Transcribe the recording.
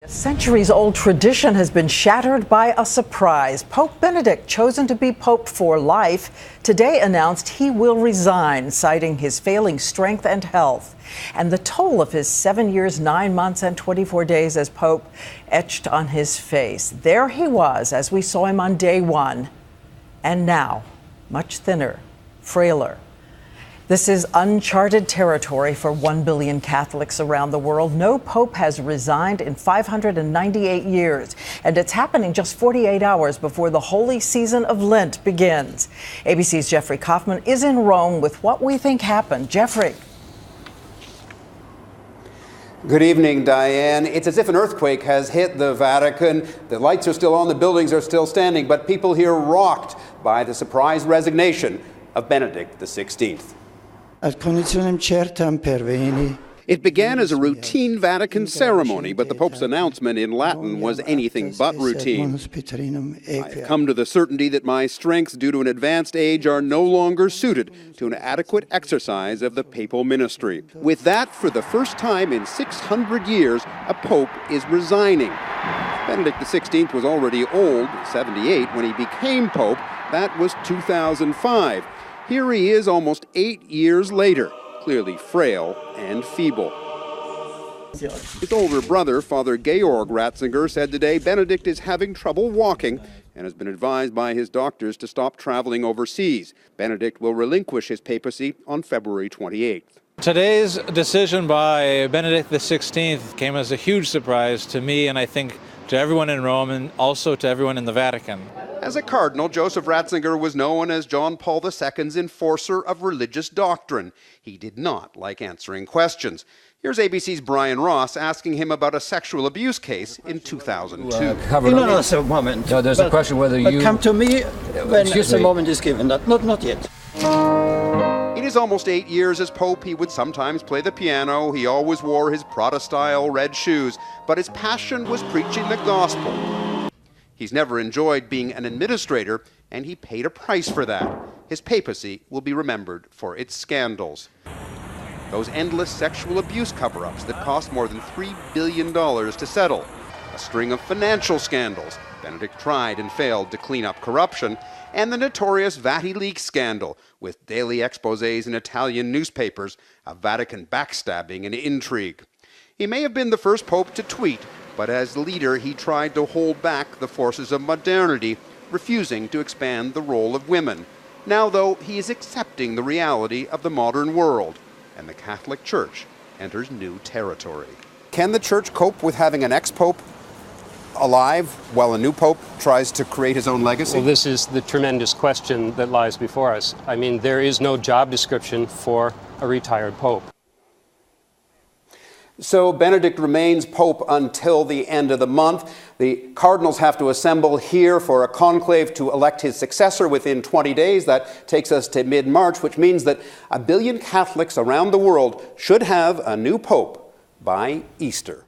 A centuries-old tradition has been shattered by a surprise. Pope Benedict, chosen to be Pope for life, today announced he will resign, citing his failing strength and health. And the toll of his 7 years, 9 months, and 24 days as Pope etched on his face. There he was, as we saw him on day one. And now, much thinner, frailer. This is uncharted territory for 1 billion Catholics around the world. No pope has resigned in 598 years, and it's happening just 48 hours before the holy season of Lent begins. ABC's Jeffrey Kaufman is in Rome with what we think happened. Jeffrey. Good evening, Diane. It's as if an earthquake has hit the Vatican. The lights are still on, the buildings are still standing, but people here rocked by the surprise resignation of Benedict XVI. It began as a routine Vatican ceremony, but the Pope's announcement in Latin was anything but routine. I've come to the certainty that my strengths due to an advanced age are no longer suited to an adequate exercise of the papal ministry. With that, for the first time in 600 years, a Pope is resigning. Benedict XVI was already old, 78, when he became Pope. That was 2005. Here he is almost 8 years later, clearly frail and feeble. His older brother, Father Georg Ratzinger, said today Benedict is having trouble walking and has been advised by his doctors to stop traveling overseas. Benedict will relinquish his papacy on February 28th. Today's decision by Benedict XVI came as a huge surprise to me, and I think to everyone in Rome and also to everyone in the Vatican. As a cardinal, Joseph Ratzinger was known as John Paul II's enforcer of religious doctrine. He did not like answering questions. Here's ABC's Brian Ross asking him about a sexual abuse case in 2002. No, moment. No, there's a question whether you... Come to me when the moment is given. Not yet. In his almost 8 years as Pope, he would sometimes play the piano. He always wore his Prada-style red shoes. But his passion was preaching the gospel. He's never enjoyed being an administrator, and he paid a price for that. His papacy will be remembered for its scandals. Those endless sexual abuse cover-ups that cost more than $3 billion to settle. A string of financial scandals. Benedict tried and failed to clean up corruption. And the notorious VatiLeaks scandal, with daily exposés in Italian newspapers of Vatican backstabbing and intrigue. He may have been the first pope to tweet, but as leader he tried to hold back the forces of modernity, refusing to expand the role of women. Now, though, he is accepting the reality of the modern world, and the Catholic Church enters new territory. Can the Church cope with having an ex-pope alive while a new pope tries to create his own legacy? Well, this is the tremendous question that lies before us. I mean, there is no job description for a retired pope. So Benedict remains Pope until the end of the month. The cardinals have to assemble here for a conclave to elect his successor within 20 days. That takes us to mid-March, which means that 1 billion Catholics around the world should have a new Pope by Easter.